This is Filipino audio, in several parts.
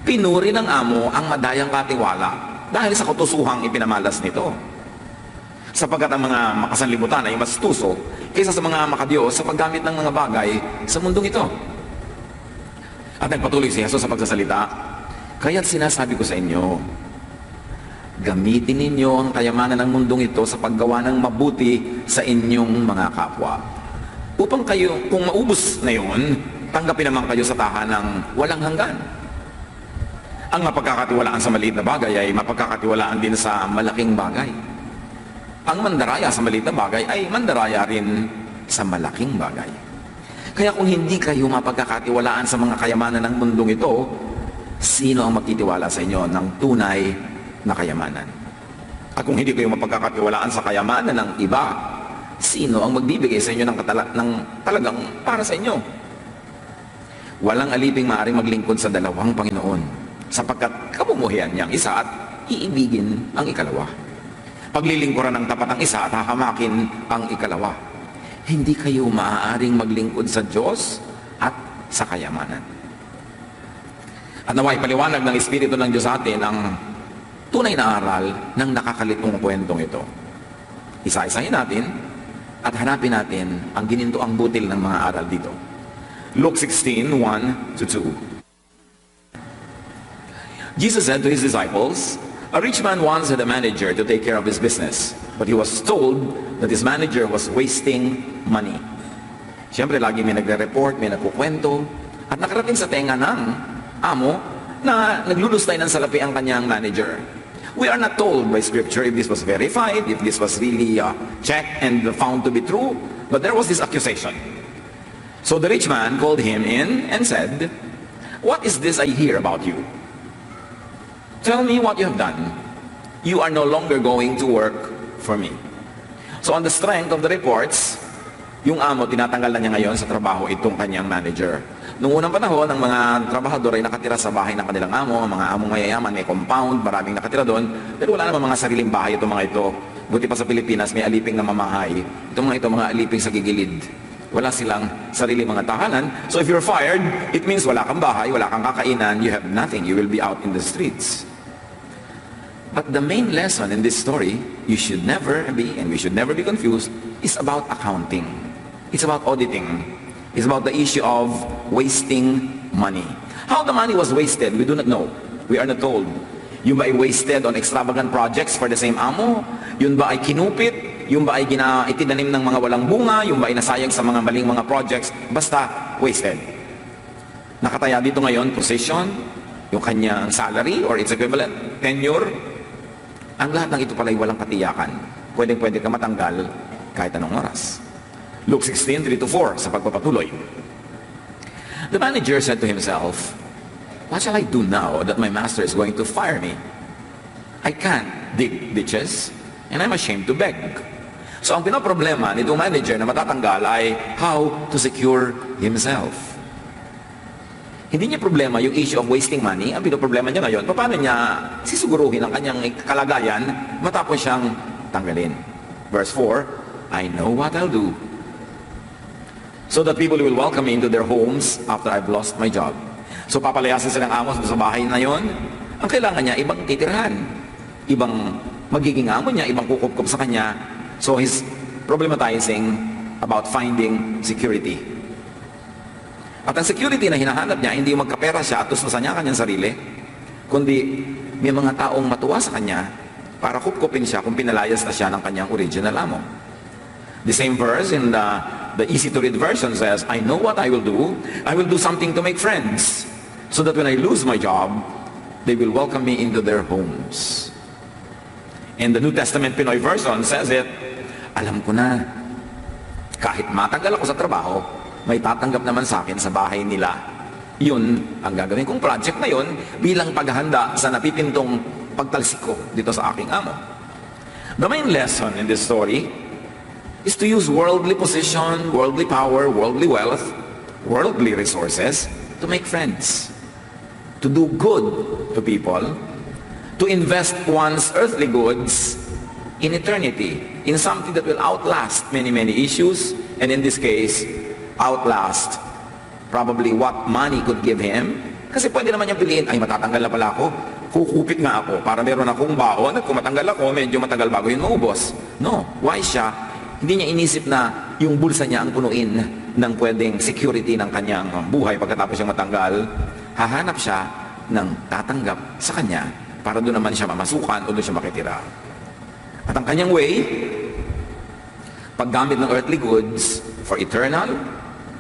Pinuri ng amo ang madayang katiwala dahil sa katusuhang ipinamalas nito. Sapagkat ang mga makasanlibutan ay mas tuso kaysa sa mga makadiyos sa paggamit ng mga bagay sa mundong ito. At nagpatuloy si Jesus sa pagsasalita, kaya't sinasabi ko sa inyo, gamitin ninyo ang kayamanan ng mundong ito sa paggawa ng mabuti sa inyong mga kapwa. Upang kayo, kung maubos na yun, tanggapin naman kayo sa tahanang walang hanggan. Ang mapagkakatiwalaan sa maliit na bagay ay mapagkakatiwalaan din sa malaking bagay. Ang mandaraya sa maliit na bagay ay mandaraya rin sa malaking bagay. Kaya kung hindi kayo mapagkakatiwalaan sa mga kayamanan ng mundong ito, sino ang magtitiwala sa inyo ng tunay na kayamanan? At kung hindi kayo mapagkakatiwalaan sa kayamanan ng iba, sino ang magbibigay sa inyo ng talagang para sa inyo? Walang aliping maaaring maglingkod sa dalawang Panginoon, sapagkat kabumuhian niyang isa at iibigin ang ikalawa. Paglilingkuran ng tapat ang isa at hahamakin ang ikalawa. Hindi kayo maaaring maglingkod sa Diyos at sa kayamanan. At naway paliwanag ng Espiritu ng Diyos sa atin ang tunay na aral ng nakakalitong kwentong ito. Isa-isahin natin at hanapin natin ang ginintoang butil ng mga aral dito. Luke 16:1-2. Jesus said to his disciples, a rich man once had a manager to take care of his business, but he was told that his manager was wasting money. Siyempre, lagi may nagre-report, may nagkukwento, at nakarating sa tenga ng amo na naglulustay ng salapi ang kanyang manager. We are not told by Scripture if this was verified, if this was really checked and found to be true, but there was this accusation. So the rich man called him in and said, what is this I hear about you? Tell me what you have done. You are no longer going to work for me. So on the strength of the reports, yung amo, tinatanggal na niya ngayon sa trabaho itong kanyang manager. Noong unang panahon, ang mga trabahador ay nakatira sa bahay ng kanilang amo, ang mga among mayayaman, may compound, maraming nakatira doon, pero wala naman mga sariling bahay itong mga ito. Buti pa sa Pilipinas, may aliping na mamahay. Itong mga aliping sa gigilid. Wala silang sariling mga tahanan. So if you're fired, it means wala kang bahay, wala kang kakainan, you have nothing, you will be out in the streets. But the main lesson in this story, you should never be, and we should never be confused, is about accounting. It's about auditing. It's about the issue of wasting money. How the money was wasted, we do not know. We are not told. Yung ba ay wasted on extravagant projects for the same amo? Yun ba ay kinupit? Yung ba ay itinanim ng mga walang bunga? Yung ba ay nasayang sa mga maling mga projects? Basta, wasted. Nakataya dito ngayon, position, yung kanyang salary or its equivalent, tenure. Ang lahat ng ito pala ay walang katiyakan. Pwede ka matanggal kahit anong oras. Luke 16:3-4 sa pagpapatuloy. The manager said to himself, what shall I do now that my master is going to fire me? I can't dig ditches and I'm ashamed to beg. So ang pinoproblema nitong manager na matatanggal ay how to secure himself. Hindi niya problema yung issue of wasting money. Ang pinoproblema niya ngayon, paano niya sisuguruhin ang kanyang kalagayan matapos siyang tanggalin. Verse 4, I know what I'll do, so that people will welcome me into their homes after I've lost my job. So papalayasin silang amo sa bahay na yon. Ang kailangan niya, ibang titirhan. Ibang magiging amo niya, ibang kukup-kup sa kanya. So he's problematizing about finding security. At ang security na hinahanap niya, hindi yung magkapera siya at tusmasan niya kanyang sarili, kundi may mga taong matuwa sa kanya para kupkupin siya kung pinalayas na siya ng kanyang original amo. The same verse in the easy-to-read version says, I know what I will do. I will do something to make friends, so that when I lose my job, they will welcome me into their homes. And the New Testament Pinoy version says it, alam ko na, kahit matanggal ako sa trabaho, may tatanggap naman sa akin sa bahay nila. Yun ang gagawin kong project na yun bilang paghahanda sa napipintong pagtalsik ko dito sa aking amo. The main lesson in this story is to use worldly position, worldly power, worldly wealth, worldly resources to make friends, to do good to people, to invest one's earthly goods in eternity, in something that will outlast many, many issues, and in this case, outlast probably what money could give him, Kasi pwede naman niyang piliin, ay matatanggal na pala ako, kukupit nga ako para meron akong baon at kung matanggal ako, medyo matagal bago yun maubos. No, why siya? Hindi niya inisip na yung bulsa niya ang punuin ng pwedeng security ng kanyang buhay pagkatapos siyang matanggal. Hahanap siya ng tatanggap sa kanya para doon naman siya mamasukan o doon siya makitira. At ang kanyang way, paggamit ng earthly goods for eternal,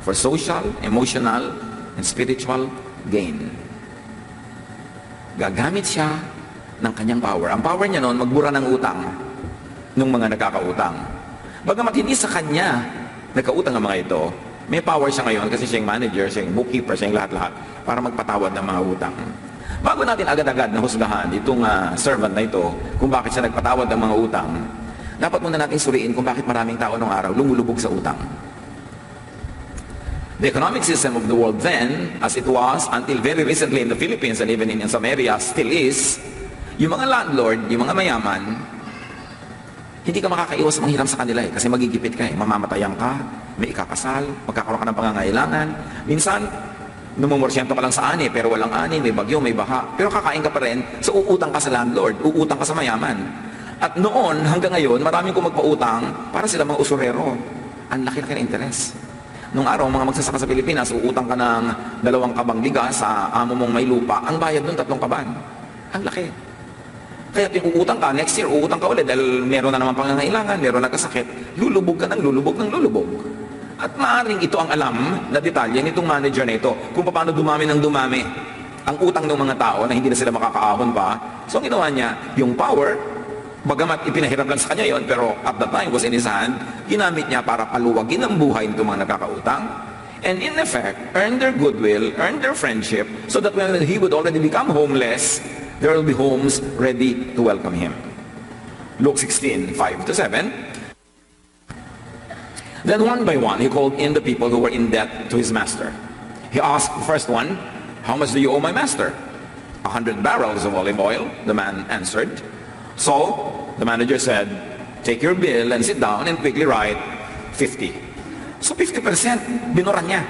for social, emotional, and spiritual gain. Gagamit siya ng kanyang power. Ang power niya noon, magbura ng utang ng mga nagkakautang. Bagamat hindi sa kanya nagkautang ang mga ito, may power siya ngayon kasi siya yung manager, siya yung bookkeeper, siya yung lahat-lahat para magpatawad ng mga utang. Bago natin agad-agad na husgahan itong servant na ito kung bakit siya nagpatawad ng mga utang, dapat muna natin suriin kung bakit maraming tao nung araw lumulubog sa utang. The economic system of the world then, as it was until very recently in the Philippines and even in some areas, still is, yung mga landlord, yung mga mayaman, hindi ka makakaiwas manghiram sa kanila kasi magigipit ka mamamatayan ka, may ikakasal, magkakaroon ka ng pangangailangan. Minsan, numumorsyento ka lang sa ani, pero walang ani, may bagyo, may baha. Pero kakain ka pa rin, so uutang ka sa landlord, uutang ka sa mayaman. At noon, hanggang ngayon, maraming kumagpautang para sila mga usurero. Ang laki-laki ng interes. Nung araw, mga magsasaka sa Pilipinas, uutang ka ng 2 kabang bigas sa amo mong may lupa, ang bayad nun 3 kaban. Ang laki. Kaya yung uutang ka, next year uutang ka ulit dahil meron na naman pangangailangan, meron na kasakit, lulubog ka ng lulubog ng lulubog. At maaaring ito ang alam na detalye nitong manager na ito kung paano dumami ng dumami ang utang ng mga tao na hindi na sila makakaahon pa. So ang ginawa niya, yung power, bagamat ipinahirap lang sa kanya yon, pero at the time was in his hand, ginamit niya para paluwagin ang buhay ng mga nagkakautang. And in effect, earn their goodwill, earn their friendship, so that when he would already become homeless, there will be homes ready to welcome him. Luke 16:5-7. Then one by one, he called in the people who were in debt to his master. He asked the first one, "How much do you owe my master?" 100 barrels of olive oil, the man answered. So, the manager said, "Take your bill and sit down and quickly write 50. So 50%, binuran niya.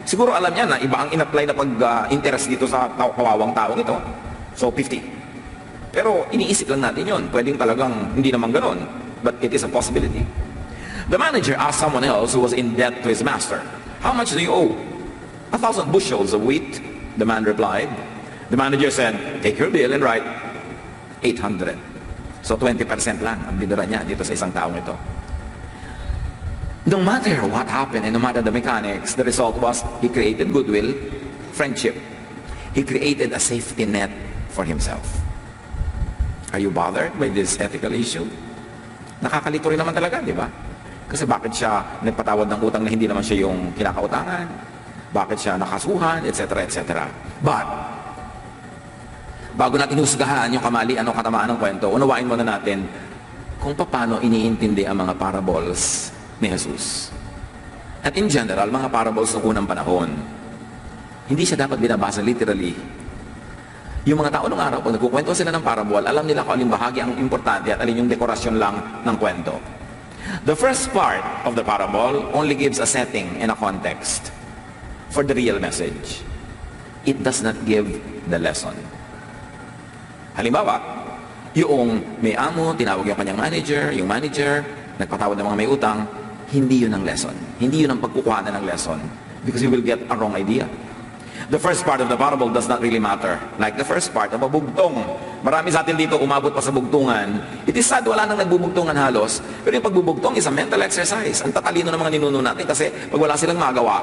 Siguro alam niya na iba ang in-apply na pag-interest dito sa kawawang taong ito. So 50. Pero iniisip lang natin yon. Pwedeng talagang hindi naman ganon. But it is a possibility. The manager asked someone else who was in debt to his master, "How much do you owe?" 1,000 bushels of wheat, the man replied. The manager said, "Take your bill and write 800. So 20% lang ang binura niya dito sa isang taong ito. No matter what happened and no matter the mechanics, the result was he created goodwill, friendship. He created a safety net for himself. Are you bothered by this ethical issue? Nakakalito rin naman talaga, di ba? Kasi bakit siya nagpatawad ng utang na hindi naman siya yung kinakautangan? Bakit siya nakasuhan, etc., etc. But, bago natin husgahan yung kamalian o katamaan ng kwento, unawain muna natin kung paano iniintindi ang mga parables ni Jesus. At in general, mga parables ng unang panahon, hindi siya dapat binabasa literally. Yung mga tao ng araw, pag nagkukwento sila ng parable, alam nila kung alin bahagi ang importante at alin yung dekorasyon lang ng kwento. The first part of the parable only gives a setting and a context for the real message. It does not give the lesson. Halimbawa, yung may amo, tinawag yung kanyang yung manager, nagpatawad ng mga may utang, hindi yun ang lesson. Hindi yun ang pagkukuhanan ng lesson. Because you will get a wrong idea. The first part of the parable does not really matter. Like the first part of a bugtong. Marami sa atin dito umabot pa sa bugtungan. It is sad, wala nang nagbubugtungan halos. Pero yung pagbubugtong is a mental exercise. Ang tatalino ng mga ninuno natin kasi pag wala silang magawa,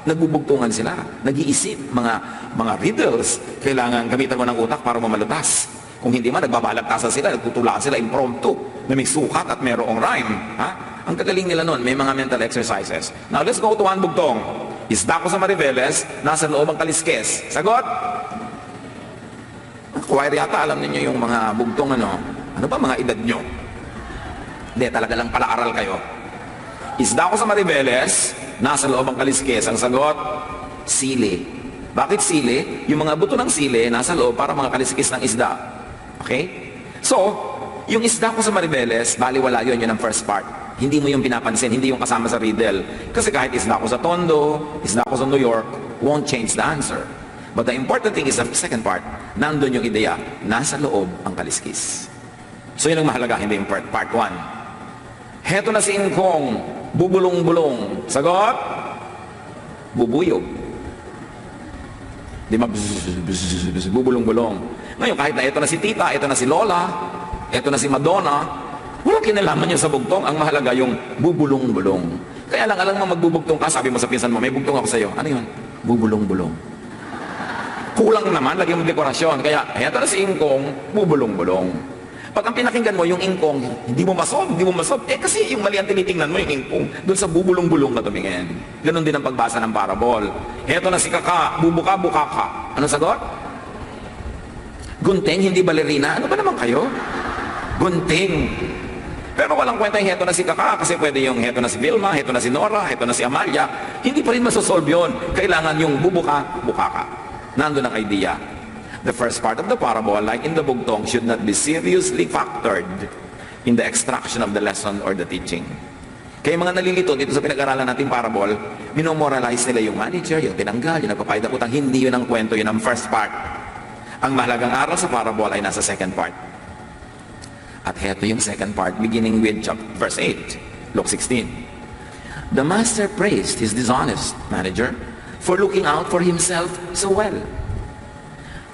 nagbubugtungan sila. Nag-iisip, mga riddles. Kailangan gamitan mo ng utak para mamalutas. Kung hindi man, nagbabalagtasan sila, nagtutulaan sila impromptu, na may sukat at mayroong rhyme. Ha? Ang kagaling nila nun, may mga mental exercises. Now, let's go to one bugtong. Isda ko sa Mariveles, nasa loob ang kaliskes. Sagot? Kuwairi yata, alam niyo yung mga bugtong ano. Ano ba mga edad nyo? Hindi, talaga lang pala-aral kayo. Isda ko sa Mariveles, nasa loob ang kaliskes. Ang sagot, sili. Bakit sili? Yung mga buto ng sili, nasa loob para mga kaliskis ng isda. Okay? So, yung isda ko sa Mariveles, baliwala yun ang first part. Hindi mo yung pinapansin, hindi yung kasama sa riddle. Kasi kahit isda ko sa Tondo, isda ko sa New York, won't change the answer. But the important thing is the second part, nandun yung ideya, nasa loob ang kaliskis. So yun ang mahalaga, hindi yung part 1. Heto na si Ingkong, bubulong-bulong. Sagot? Bubuyog. Di ba? Bubulong-bulong. Ngayon, kahit na ito na si tita, ito na si lola, ito na si Madonna, walang kinalaman niya sa bugtong. Ang mahalaga yung bubulong-bulong. Kaya lang, alam mo magbubugtong ka, sabi mo sa pinsan mo, may bugtong ako sa'yo. Ano yun? Bubulong-bulong. Kulang naman, lagi mong dekorasyon. Kaya, eto na si Ingkong, bubulong-bulong. Pag ang pinakinggan mo, yung Ingkong, hindi mo masob. Kasi yung mali ang tinitingnan mo, yung Ingkong, doon sa bubulong-bulong na tumingin. Ganon din ang pagbasa ng parabol. Eto na si Kaka, bubuka-buka ka. Ano sagot? Gunting, hindi balerina. Ano ba naman kayo? Gunting. Pero walang kwenta yung heto na si Kaka, kasi pwede yung heto na si Vilma, heto na si Nora, heto na si Amalia. Hindi pa rin masosolve yun. Kailangan yung bubuka-buka ka. Nandun ang idea. The first part of the parable, like in the bugtong, should not be seriously factored in the extraction of the lesson or the teaching. Kaya mga nalilito dito sa pinag-aralan nating parable, minomoralize nila yung manager, yung tinanggal, yung nagpapayad ng utang. Hindi yun ang kwento, yun ang first part. Ang mahalagang aral sa parable ay nasa second part. At heto yung second part, beginning with verse 8, Luke 16. The master praised his dishonest manager for looking out for himself so well.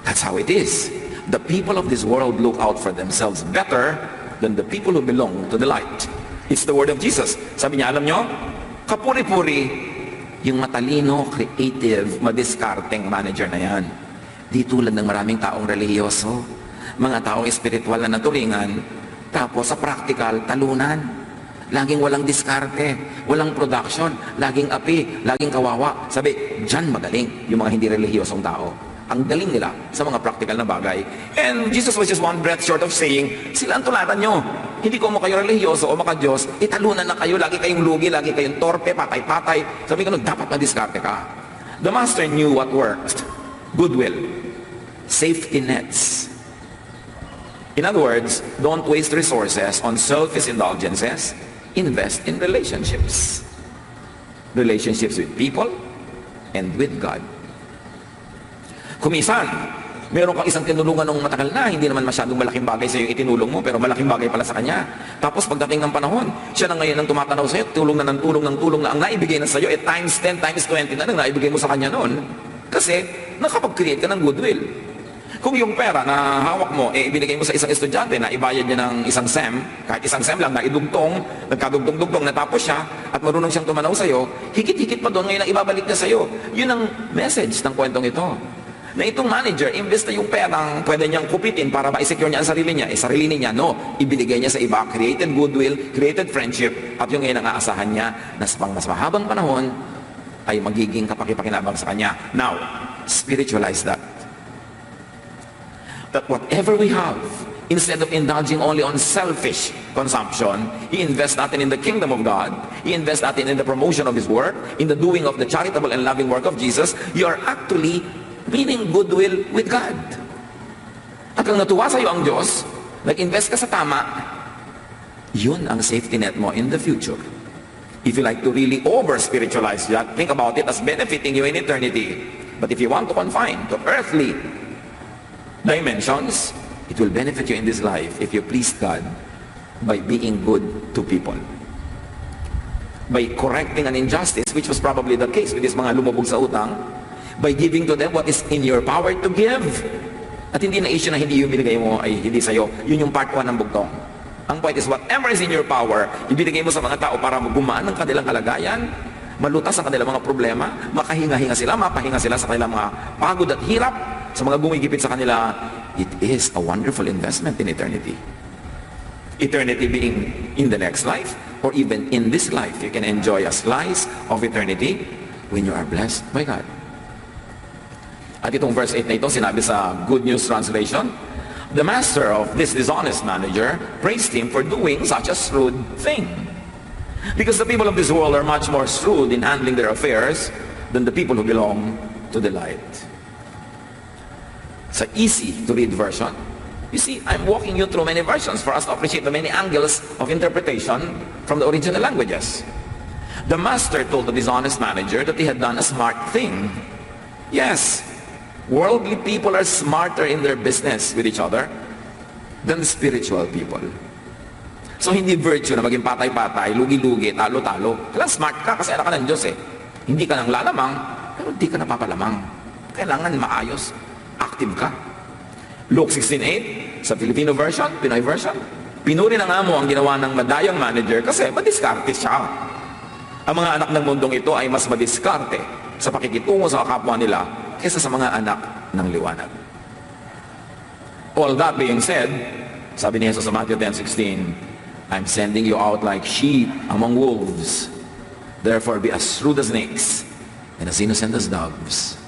That's how it is. The people of this world look out for themselves better than the people who belong to the light. It's the word of Jesus. Sabi niya, alam nyo, kapuri-puri, yung matalino, creative, madiskarteng manager na yan. Di tulad ng maraming taong relihiyoso, mga taong espiritual na naturingan, tapos sa practical, talunan. Laging walang diskarte, walang production, laging api, laging kawawa. Sabi, dyan magaling yung mga hindi relihiyosong tao. Ang galing nila sa mga practical na bagay. And Jesus was just one breath short of saying, sila ang tulatan nyo. Hindi ko mo kayo relihiyoso o maka-Diyos, italunan na kayo, lagi kayong lugi, lagi kayong torpe, patay-patay. Sabi ko, dapat madiskarte ka. The master knew what worked. Goodwill. Safety nets. In other words, don't waste resources on selfish indulgences. Invest in relationships. Relationships with people and with God. Kumisan, meron kang isang tinulungan ng matagal na, hindi naman masyadong malaking bagay sa iyo itinulong mo, pero malaking bagay pala sa kanya. Tapos pagdating ng panahon, siya na ngayon ang tumatanaw sa iyo, tulong na ng tulong ng tulong na ang naibigay na sa iyo, times 10, times 20 na nang naibigay mo sa kanya noon. Kasi nakapag-create ka ng goodwill. Kung yung pera na hawak mo, ibinigay mo sa isang estudyante na ibayad niya ng isang SEM, kahit isang SEM lang na idugtong, nagkadugtong-dugtong, natapos siya, at marunong siyang tumanaw sa iyo, higit-higit pa doon ngayon ang ibabalik niya sa iyo. Yun ang message ng kwentong ito. Na itong manager, imbes na yung perang pwede niyang kupitin para ma-secure niya ang sarili niya, sarili niya, no, ibinigay niya sa iba, created goodwill, created friendship, at yung ngayon ang aasahan niya na sa pang mas mahabang panahon ay magiging kapakipakinabang sa kanya. Now, spiritualize that. That whatever we have, instead of indulging only on selfish consumption, i-invest natin in the kingdom of God, i-invest natin in the promotion of His work, in the doing of the charitable and loving work of Jesus, you are actually meaning goodwill with God. At kung natuwa sa iyo ang Diyos, nag-invest ka sa tama, yun ang safety net mo in the future. If you like to really over-spiritualize that, think about it as benefiting you in eternity. But if you want to confine to earthly dimensions, it will benefit you in this life if you please God by being good to people. By correcting an injustice, which was probably the case with these mga lumubog sa utang, by giving to them what is in your power to give. At hindi na issue na hindi yung binigay mo ay hindi sa'yo. Yun yung part 1 ng bugtong. Ang point is, whatever is in your power, ibinigay mo sa mga tao para gumaan ang kanilang kalagayan, malutas ang kanilang mga problema, makahinga-hinga sila, mapahinga sila sa kanilang mga pagod at hirap, sa mga gumigipit sa kanila. It is a wonderful investment in eternity. Eternity being in the next life, or even in this life, you can enjoy a slice of eternity when you are blessed by God. At itong verse 8 na ito, sinabi sa Good News Translation, the master of this dishonest manager praised him for doing such a shrewd thing. Because the people of this world are much more shrewd in handling their affairs than the people who belong to the light. Sa easy to read version, you see, I'm walking you through many versions for us to appreciate the many angles of interpretation from the original languages. The master told the dishonest manager that he had done a smart thing. Yes, Worldly people are smarter in their business with each other than spiritual people. So hindi virtue na maging patay-patay, lugi-lugi, talo-talo. Kailangan smart ka kasi anak ka ng Diyos eh. Hindi ka nang lalamang, pero hindi ka napapalamang. Kailangan maayos, active ka. Luke 16:8, sa Filipino version, Pinoy version, pinuri ng amo ang ginawa ng madayang manager kasi madiskarte siya. Ang mga anak ng mundong ito ay mas madiskarte sa pakikitungo sa kapwa nila kaysa sa mga anak ng liwanag. All that being said, sabi ni Jesus sa Matthew 10:16, I'm sending you out like sheep among wolves. Therefore be as shrewd as snakes and as innocent as doves.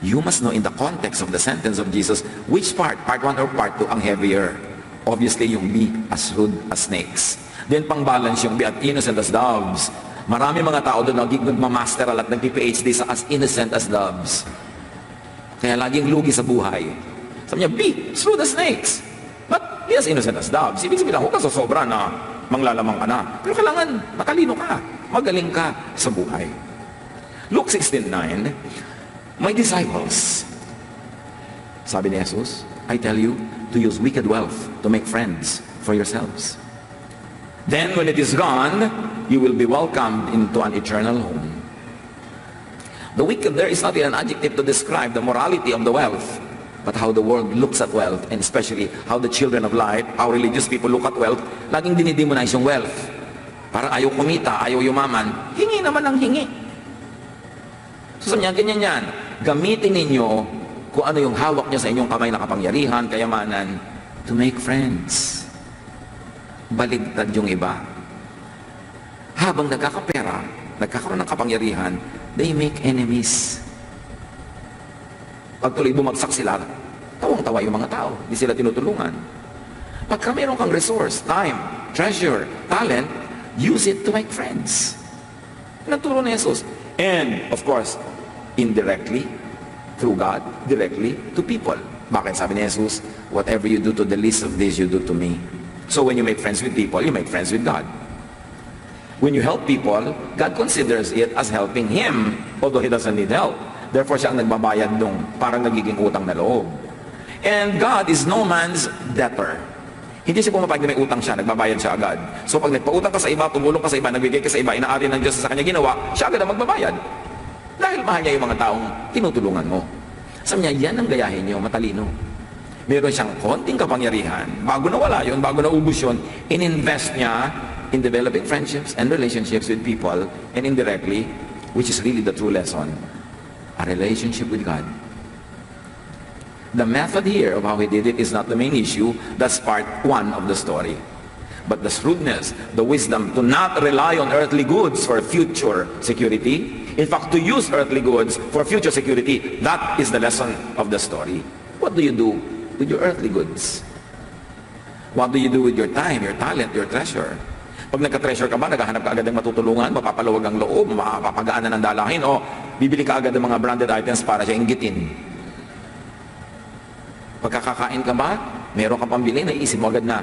You must know in the context of the sentence of Jesus, which part 1 or part 2 ang heavier. Obviously, yung be as shrewd as snakes. Then pang-balance yung be as innocent as doves. Marami mga tao doon nagmamasteral at nagpi-PhD sa as innocent as doves. Kaya laging lugi sa buhay. Sabi niya, be shrewd as snakes. But be as innocent as doves. Ibig sabihin lang, huwag ka sosobra na manglalamang ka na. Pero kailangan matalino ka. Magaling ka sa buhay. Luke 16:9, my disciples, sabi ni Jesus, I tell you to use wicked wealth to make friends for yourselves. Then when it is gone, you will be welcomed into an eternal home. The wicked there is not an adjective to describe the morality of the wealth, but how the world looks at wealth, and especially how the children of light, how religious people look at wealth. Laging dinidemonize yung wealth. Parang ayaw kumita, ayaw yumaman, hingi naman ang hingi. So sabi niya, ganyan yan. Gamitin ninyo kung ano yung hawak niyo sa inyong kamay na kapangyarihan, kayamanan, to make friends. Baligtad yung iba. Habang nagkakapera, nagkakaroon ng kapangyarihan, they make enemies. Pag tuloy bumagsak sila, tawang-tawa yung mga tao. Hindi sila tinutulungan. Pagka meron kang resource, time, treasure, talent, use it to make friends. Nagturo ni Jesus. And, of course, indirectly, through God, directly to people. Bakit sabi ni Jesus, whatever you do to the least of these, you do to me. So when you make friends with people, you make friends with God. When you help people, God considers it as helping Him, although He doesn't need help. Therefore, siya ang nagbabayad nung parang nagiging utang na loob. And God is no man's debtor. Hindi siya pumapayag na may utang siya, nagbabayad siya agad. So pag nagpautang ka sa iba, tumulong ka sa iba, nagbigay ka sa iba, inaari ng Diyos sa kanya ginawa, siya agad ang magbabayad. Dahil mahal niya yung mga taong tinutulungan mo. Sabi niya, yan ang gayahin niyo, matalino. Meron siyang konting kapangyarihan, bago nawala yun, bago naubos yun, in-invest niya in developing friendships and relationships with people, and indirectly, which is really the true lesson, a relationship with God. The method here of how he did it is not the main issue. That's part 1 of the story. But the shrewdness, the wisdom to not rely on earthly goods for future security, in fact, to use earthly goods for future security, that is the lesson of the story. What do you do with your earthly goods? What do you do with your time, your talent, your treasure? Pag nagka-treasure ka ba, naghahanap ka agad ng matutulungan, mapapaluwag ang loob, mapapagaanan ng dalahin, o bibili ka agad ng mga branded items para siya inggitin. Pagkakakain ka ba, meron kang pambili, naiisip mo agad na,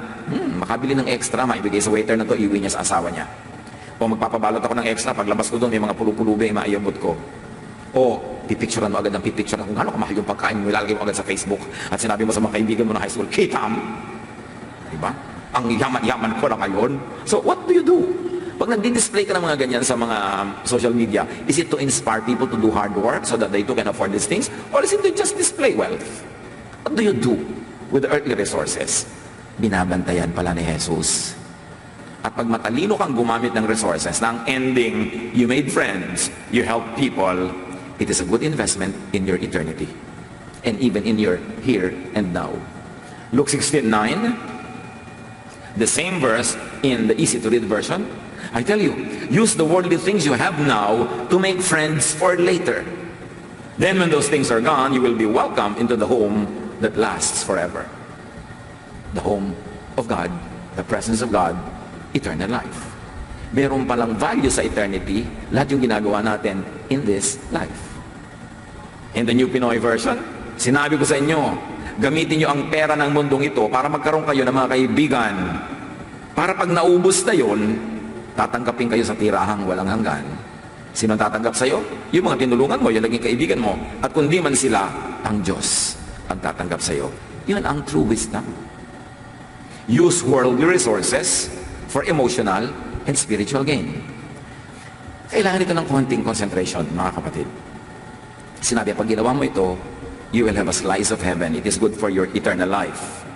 makabili ng extra, maibigay sa waiter na to, iuwi niya sa asawa niya. O magpapabalot ako ng extra, paglabas ko doon, may mga pulu-pulube, maiabot ko. O, pipicturean mo agad ng pipicture kung gaano kamahal yung pagkain mo, ilalagay mo agad sa Facebook, at sinabi mo sa mga kaibigan mo na high school, Kitam! Diba? Ang yaman-yaman ko na ngayon. So, what do you do? Pag nag-display ka ng mga ganyan sa mga social media, is it to inspire people to do hard work so that they too can afford these things? Or is it to just display wealth? What do you do with the earthly resources? Binabantayan pala ni Jesus. At pag matalino kang gumamit ng resources, na ang ending, you made friends, you helped people, it is a good investment in your eternity. And even in your here and now. Luke 16:9, the same verse in the easy-to-read version. I tell you, use the worldly things you have now to make friends for later. Then when those things are gone, you will be welcomed into the home that lasts forever. The home of God, the presence of God, eternal life. Meron palang value sa eternity, lahat yung ginagawa natin in this life. In the New Pinoy version, sinabi ko sa inyo, gamitin nyo ang pera ng mundong ito para magkaroon kayo ng mga kaibigan. Para pag naubos na yun, tatanggapin kayo sa tirahang walang hanggan. Sino ang tatanggap sa'yo? Yung mga tinulungan mo, yung naging kaibigan mo. At kung di man sila, ang Diyos ang tatanggap sa'yo. Yun ang true wisdom. Use worldly resources for emotional and spiritual gain. Kailangan ito ng konting concentration, mga kapatid. Sinabi, pag ginawa mo ito, you will have a slice of heaven. It is good for your eternal life.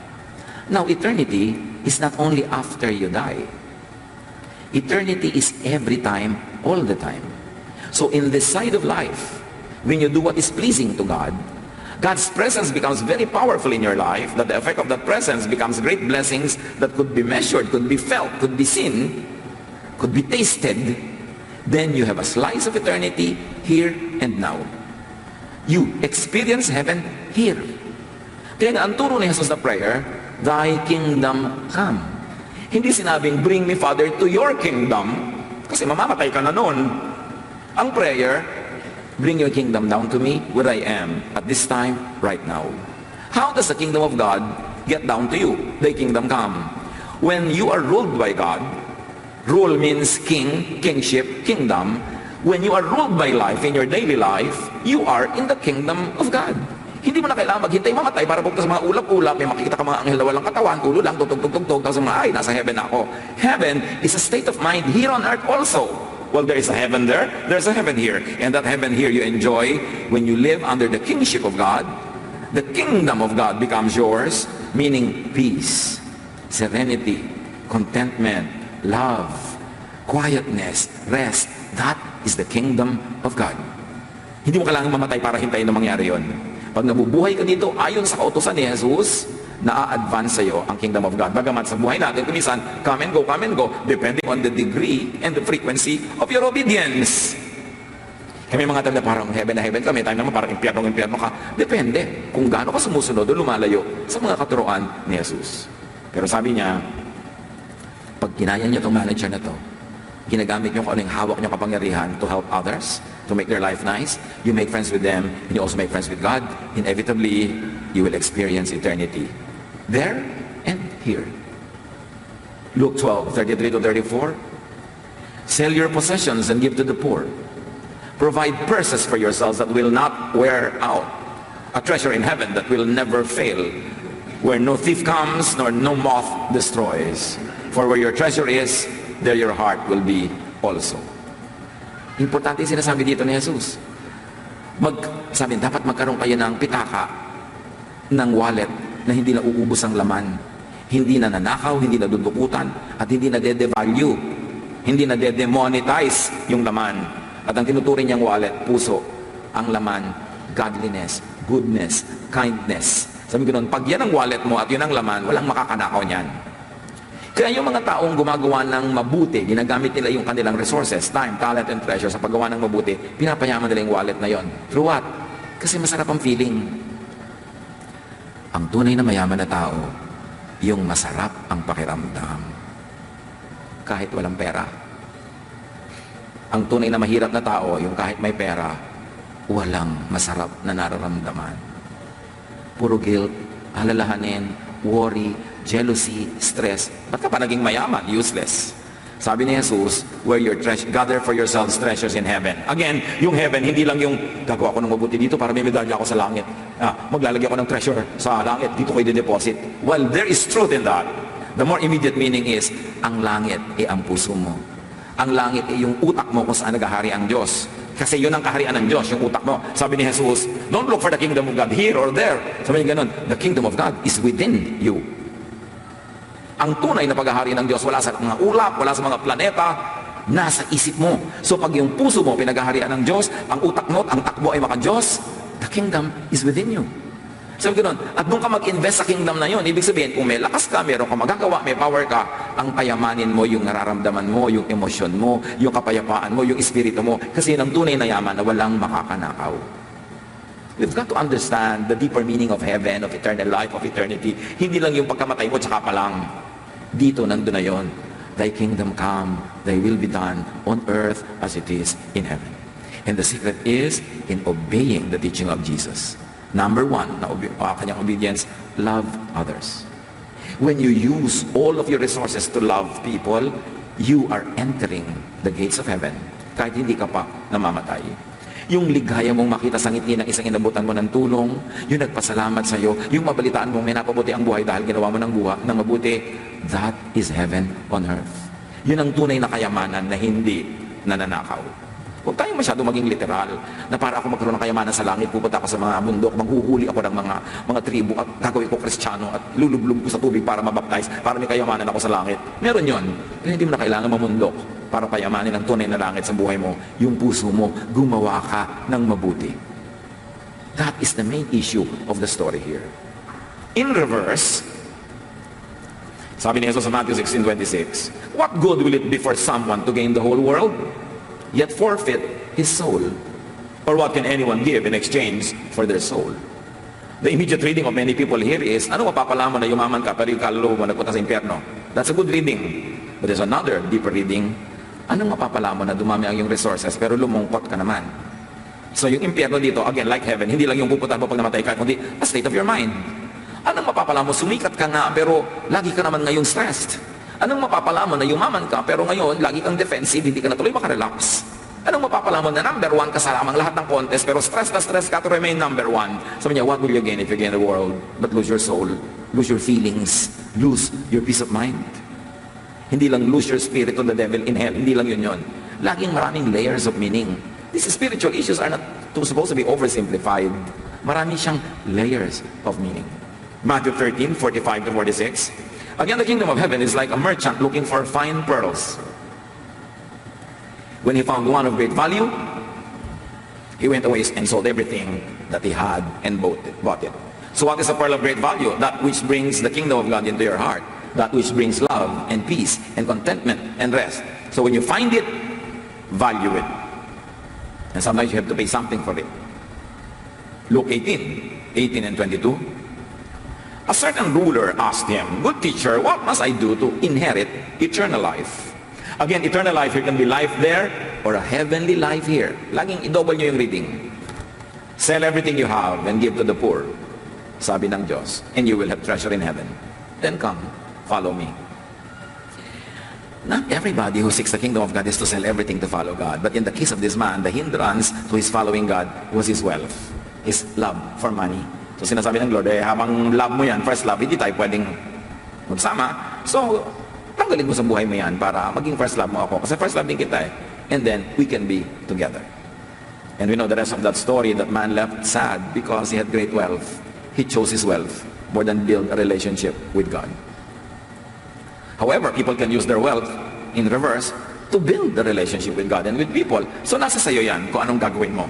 Now, eternity is not only after you die. Eternity is every time, all the time. So in this side of life, when you do what is pleasing to God, God's presence becomes very powerful in your life, that the effect of that presence becomes great blessings that could be measured, could be felt, could be seen, could be tasted. Then you have a slice of eternity here and now. You experience heaven here. Kaya nga, ang turo ni Jesus na prayer, Thy kingdom come. Hindi sinabing, bring me, Father, to your kingdom, kasi mamamatay ka na noon. Ang prayer, bring your kingdom down to me where I am at this time, right now. How does the kingdom of God get down to you? Thy kingdom come. When you are ruled by God, rule means king, kingship, kingdom. When you are ruled by life in your daily life, you are in the kingdom of God. Hindi mo na kailangan maghintay mamatay para pupunta sa mga ulap-ulap, may makikita ka mga anghel na walang katawan, ulo lang, tutug-tug-tug, tapos mga, ay, nasa heaven na ako. Heaven is a state of mind here on earth also. Well, there is a heaven there, there's a heaven here. And that heaven here you enjoy when you live under the kingship of God. The kingdom of God becomes yours, meaning peace, serenity, contentment, love, quietness, rest. That is the kingdom of God. Hindi mo kailangan mamatay para hintayin na mangyari yon. Pag nabubuhay ka dito, ayon sa kautusan ni Jesus, na-advance sa'yo ang kingdom of God. Bagamat sa buhay natin, kumisan, come and go, depending on the degree and the frequency of your obedience. Kaya may mga time na parang heaven na heaven ka, may time naman parang impyerno ka. Depende kung gaano ka sumusunod o lumalayo sa mga katuroan ni Jesus. Pero sabi niya, pag kinaya niya itong manager na to, ginagamit niyo kung ano yung hawak niyong kapangyarihan to help others, to make their life nice, you make friends with them, and you also make friends with God, inevitably, you will experience eternity. There and here. Luke 12:33-34. Sell your possessions and give to the poor. Provide purses for yourselves that will not wear out. A treasure in heaven that will never fail, where no thief comes nor no moth destroys. For where your treasure is, there your heart will be also. Importante yung sinasabi dito ni Jesus. Sabi, dapat magkaroon kayo ng pitaka, ng wallet, na hindi na uubos ang laman, hindi na nanakaw, hindi na dudukutan, at hindi na de-devalue, hindi na de-demonetize yung laman. At ang tinuturing niyang wallet, puso, ang laman, godliness, goodness, kindness. Sabi ko nun, pag yan ang wallet mo at yun ang laman, walang makakanakaw niyan. Kaya yung mga taong gumagawa ng mabuti, ginagamit nila yung kanilang resources, time, talent, and treasure sa paggawa ng mabuti, pinapayaman nila yung wallet na yon. Through what? Kasi masarap ang feeling. Ang tunay na mayaman na tao, yung masarap ang pakiramdam. Kahit walang pera. Ang tunay na mahirap na tao, yung kahit may pera, walang masarap na nararamdaman. Puro guilt, alalahanin, worry, jealousy, stress. Ba't ka pa naging mayaman? Useless. Sabi ni Jesus, where your gather for yourselves treasures in heaven. Again, yung heaven, hindi lang yung gagawa ko ng mabuti dito para may medalya ako sa langit. Maglalagay ako ng treasure sa langit, dito ko i-deposit. Well, there is truth in that. The more immediate meaning is, ang langit ay ang puso mo. Ang langit ay yung utak mo kung saan naghahari ang Diyos. Kasi yun ang kaharian ng Diyos, yung utak mo. Sabi ni Jesus, don't look for the kingdom of God here or there. Sabi niya ganun, the kingdom of God is within you. Ang tunay na paghahari ng Diyos, wala sa mga ulap, wala sa mga planeta, nasa isip mo. So pag yung puso mo pinaghaharian ng Diyos, ang utak mo, ang takbo ay maka-Diyos, the kingdom is within you. Sabi ko nun, at doon ka mag-invest sa kingdom na yun, ibig sabihin, kung may lakas ka, meron ka magagawa, may power ka, ang payamanin mo, yung nararamdaman mo, yung emosyon mo, yung kapayapaan mo, yung espiritu mo, kasi yun ang tunay na yaman na walang makakanakaw. We've got to understand the deeper meaning of heaven, of eternal life, of eternity. Hindi lang yung pagkamatay mo, tsaka pa lang. Dito, nandun na yun. Thy kingdom come, thy will be done on earth as it is in heaven. And the secret is in obeying the teaching of Jesus. Number one, na kanyang obedience, love others. When you use all of your resources to love people, you are entering the gates of heaven. kahit hindi ka pa namamatay. Yung ligaya mong makita sa ngiti ng isang inabutan mo ng tulong, yung nagpasalamat sa iyo, yung mabalitaan mong may napabuti ang buhay dahil ginawa mo ng mabuti, that is heaven on earth. Yun ang tunay na kayamanan na hindi nananakaw. Huwag tayo masyado maging literal na para ako magkaroon ng kayamanan sa langit, pupunta ako sa mga bundok, maghuhuli ako ng mga tribu at gagawin ko Kristiyano at lulublog ko sa tubig para mabaptize, para may kayamanan ako sa langit. Meron yon. Pero hindi mo na kailangan mamundok para kayamanin ang tunay na langit sa buhay mo. Yung puso mo, gumawa ka ng mabuti. That is the main issue of the story here. In reverse, sabi ni Jesus sa Matthew 16:26, what good will it be for someone to gain the whole world, yet forfeit his soul? Or what can anyone give in exchange for their soul? The immediate reading of many people here is, ano mapapala mo na yumaman ka pero yung kaluluwa mo nagpunta sa impyerno? That's a good reading. But there's another deeper reading. Anong mapapala mo na dumami ang iyong resources pero lumungkot ka naman? So yung impyerno dito, again, like heaven, hindi lang yung pupuntahan mo pag namatay ka, kundi a state of your mind. Anong mapapala mo? Sumikat ka nga pero lagi ka naman ngayon stressed. Anong mapapala mo na yumaman ka pero ngayon lagi kang defensive, hindi ka na tuloy makarelax? Anong mapapala mo na number one ka sa lamang lahat ng contest pero stress na stress ka to remain number one? Sabi niya, what will you gain if you gain the world but lose your soul, lose your feelings, lose your peace of mind? Hindi lang lose your spirit to the devil in hell, hindi lang yun. Laging maraming layers of meaning. These spiritual issues are not supposed to be oversimplified. Marami siyang layers of meaning. Matthew 13:45-46. Again, the kingdom of heaven is like a merchant looking for fine pearls. When he found one of great value, he went away and sold everything that he had and bought it. So what is a pearl of great value? That which brings the kingdom of God into your heart. That which brings love and peace and contentment and rest. So when you find it, value it. And sometimes you have to pay something for it. Luke 18 and 22. A certain ruler asked him, good teacher, what must I do to inherit eternal life? Again, eternal life here can be life there or a heavenly life here. Laging i-double nyo yung reading. Sell everything you have and give to the poor, sabi ng Diyos, and you will have treasure in heaven. Then come, follow me. Not everybody who seeks the kingdom of God is to sell everything to follow God. But in the case of this man, the hindrance to his following God was his wealth, his love for money. So sinasabi ng Lord, habang love mo yan, first love, hindi tayo pwedeng magsama. So, tanggalin mo sa buhay mo yan para maging first love mo ako. Kasi first love din kita eh. And then, we can be together. And we know the rest of that story, that man left sad because he had great wealth. He chose his wealth more than build a relationship with God. However, people can use their wealth in reverse to build the relationship with God and with people. So nasa sayo yan kung anong gagawin mo.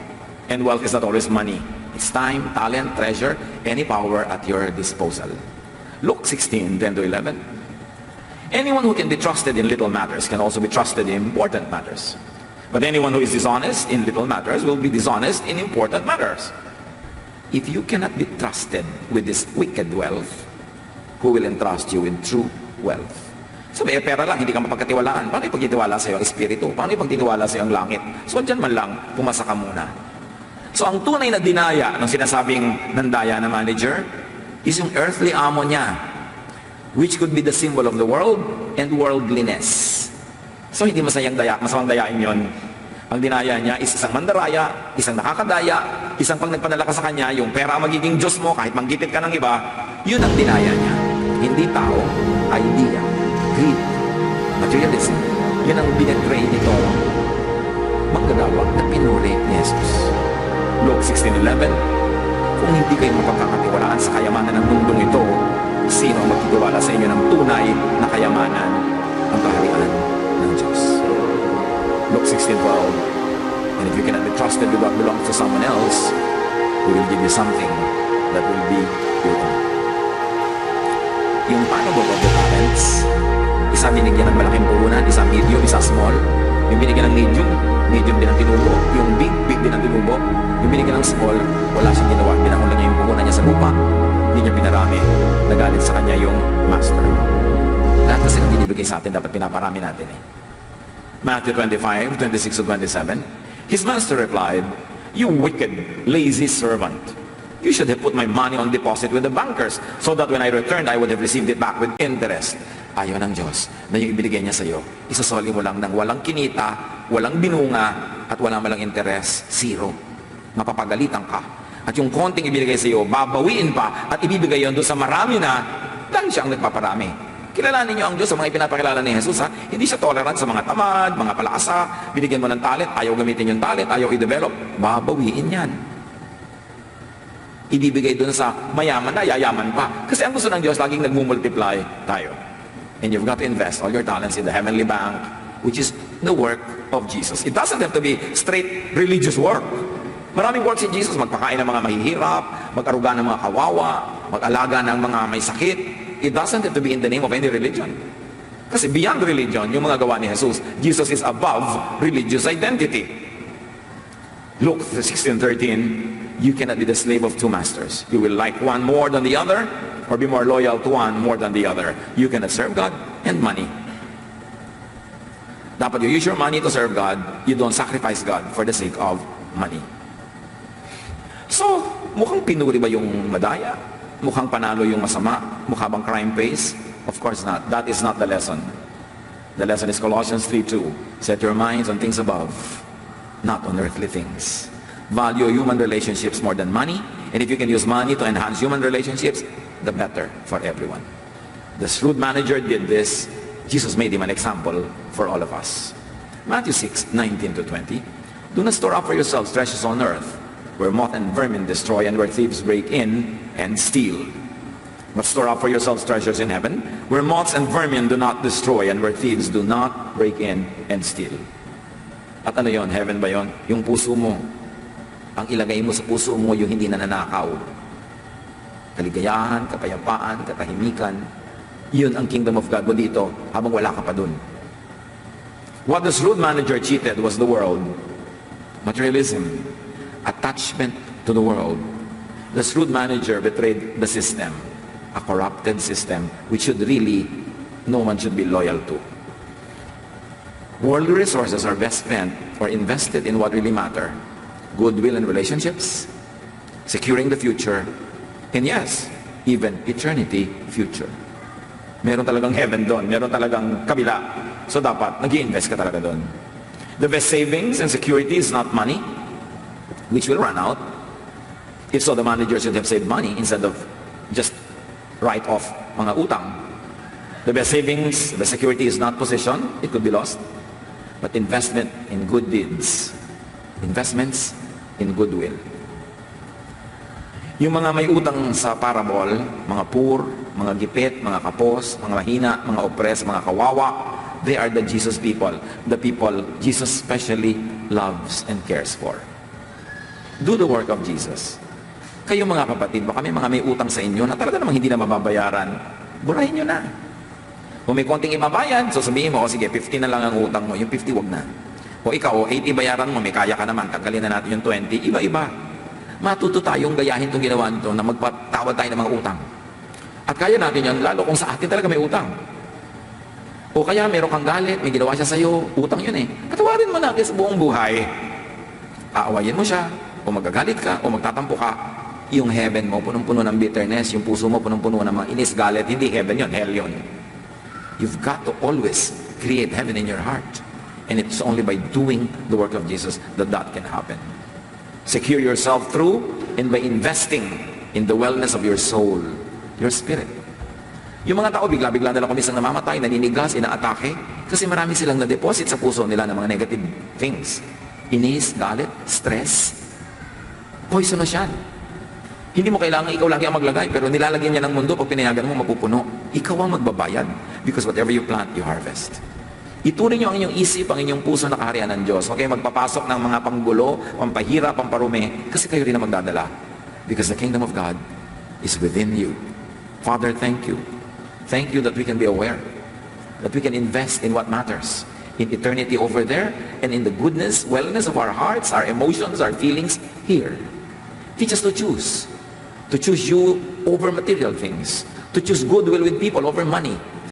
And wealth is not always money. It's time, talent, treasure, any power at your disposal. Luke 16:10-11. Anyone who can be trusted in little matters can also be trusted in important matters. But anyone who is dishonest in little matters will be dishonest in important matters. If you cannot be trusted with this wicked wealth, who will entrust you with true wealth? Sabi, pera lang, hindi ka mapagkatiwalaan. Paano ipagtitiwala sa iyo ang espiritu? Paano ipagtitiwala sa iyo ang langit? So, dyan man lang, pumasa ka muna. So, ang tunay na dinaya ng sinasabing nandaya na manager is yung earthly amo niya, which could be the symbol of the world and worldliness. So, hindi masamang dayain yon. Ang dinaya niya is isang mandaraya, isang nakakadaya, isang pag nagpadala ka sa kanya, yung pera magiging Diyos mo, kahit manggipit ka ng iba, yun ang dinaya niya. Hindi tao, idea, greed, materialism. Yan ang binetray nito manggagawa na pinuri ni Jesus. Luke 16:11. Kung hindi kayo mapagkakatiwalaan sa kayamanan ng mundong ito, sino ang magtitiwala sa inyo ng tunay na kayamanan, ang kaharian ng Diyos? Luke 16:12. And if you cannot be trusted with what belongs to someone else, who will give you something that will be your own. Yung paano ba the talents? Isa binigyan ng malaking puhunan, isa medium, isa small. Yung binigyan ng medium din ang tinubo. Yung big din ang tinubo. Yung binigyan ng small, wala siyang ginawa. Binangon lang niya yung puhunan niya sa lupa. Hindi niya pinarami. Nagalit sa kanya yung master. Lahat kasi ng binibigay sa atin, dapat pinaparami natin eh. Matthew 25:26-27. His master replied, "You wicked, lazy servant. You should have put my money on deposit with the bankers, so that when I returned, I would have received it back with interest. ayaw ng Diyos na yung ibinigay niya sa'yo, isasoli mo lang ng walang kinita, walang binunga, at wala malang interes, zero. Mapapagalitan ka. At yung konting ibinigay sa'yo, babawiin pa at ibibigay yon doon sa marami na dahil siya ang nagpaparami. Kilalanin niyo ang Diyos sa mga ipinapakilala ni Jesus, ha? Hindi siya tolerant sa mga tamad, mga palasa, binigyan mo ng talent, ayaw gamitin yung talent, ayaw i-develop, babawiin yan. Ibibigay doon sa mayaman na, yayaman pa. Kasi ang gusto ng Diyos, laging nagmumultiply tayo. And you've got to invest all your talents in the heavenly bank, which is the work of Jesus. It doesn't have to be straight religious work. Maraming works in Jesus, magpakain ng mga mahihirap, mag-aruga ng mga kawawa, mag-alaga ng mga may sakit. It doesn't have to be in the name of any religion. Kasi beyond religion, yung mga gawa ni Jesus, Jesus is above religious identity. Luke 16:13, you cannot be the slave of two masters. You will like one more than the other, or be more loyal to one more than the other. You cannot serve God and money. Dapat you use your money to serve God. You don't sacrifice God for the sake of money. So, mukhang pinuri ba yung madaya? Mukhang panalo yung masama? Mukha bang crime pays? Of course not. That is not the lesson. The lesson is Colossians 3:2. Set your minds on things above, not on earthly things. Value human relationships more than money, and if you can use money to enhance human relationships, the better for everyone. The shrewd manager did this. Jesus made him an example for all of us. Matthew 6:19-20. Do not store up for yourselves treasures on earth, where moth and vermin destroy and where thieves break in and steal. But store up for yourselves treasures in heaven, where moths and vermin do not destroy and where thieves do not break in and steal. At ano yon? Heaven ba yon? Yung puso mo. Ang ilagay mo sa puso mo yung hindi nananakaw. Kaligayahan, kapayapaan, katahimikan. Yun ang kingdom of God mo dito habang wala ka pa dun. What the shrewd manager cheated was the world. Materialism. Attachment to the world. The shrewd manager betrayed the system. A corrupted system which should really, no one should be loyal to. Worldly resources are best spent or invested in what really matter. Goodwill and relationships, securing the future, and yes, even eternity future. Meron talagang heaven doon, meron talagang kabila. So dapat, nag-i-invest ka talaga doon. The best savings and security is not money, which will run out. If so, the manager should have saved money instead of just write off mga utang. The best savings, the security is not possession, it could be lost, but investment in good deeds. Investments in goodwill. Yung mga may utang sa parable, mga poor, mga gipit, mga kapos, mga mahina, mga oppressed, mga kawawa, they are the Jesus people. The people Jesus specially loves and cares for. Do the work of Jesus. Kayo mga kapatid, baka may mga may utang sa inyo na talaga namang hindi na mababayaran, burahin nyo na. Kung may konting ibabayad, so sabihin mo, o sige, 50 na lang ang utang mo, yung 50 wag na. O ikaw, 80 bayaran mo, may kaya ka naman, tanggalin na natin yung 20, iba-iba. Matuto tayong gayahin itong ginawa nito na magpatawad tayo ng mga utang. At kaya natin yan, lalo kung sa atin talaga may utang. O kaya meron kang galit, may ginawa siya sa'yo, utang yun eh. Patawarin mo na sa buong buhay. Aawayin mo siya, o magagalit ka, o magtatampo ka. Yung heaven mo, punong-puno ng bitterness, yung puso mo, punong-puno ng mga inis, galit, hindi heaven yun, hell yun. You've got to always create heaven in your heart. And it's only by doing the work of Jesus that that can happen. Secure yourself through and by investing in the wellness of your soul, your spirit. Yung mga tao, bigla-bigla na lang kumisang namamatay, naninigas, inaatake, kasi marami silang na-deposit sa puso nila ng mga negative things. Inis, galit, stress, poisonous yan. Hindi mo kailangan ikaw lagi ang maglagay, pero nilalagyan niya ng mundo, pag pinayagan mo, mapupuno. Ikaw ang magbabayad, because whatever you plant, you harvest. Ituloy nyo ang inyong isip, ang inyong puso na kaharian ng Diyos. Huwag kayo magpapasok ng mga panggulo, pampahira, pamparumi, kasi kayo rin ang magdadala. Because the kingdom of God is within you. Father, thank you. Thank you that we can be aware, that we can invest in what matters, in eternity over there, and in the goodness, wellness of our hearts, our emotions, our feelings here. Teach us to choose you over material things, to choose goodwill with people over money,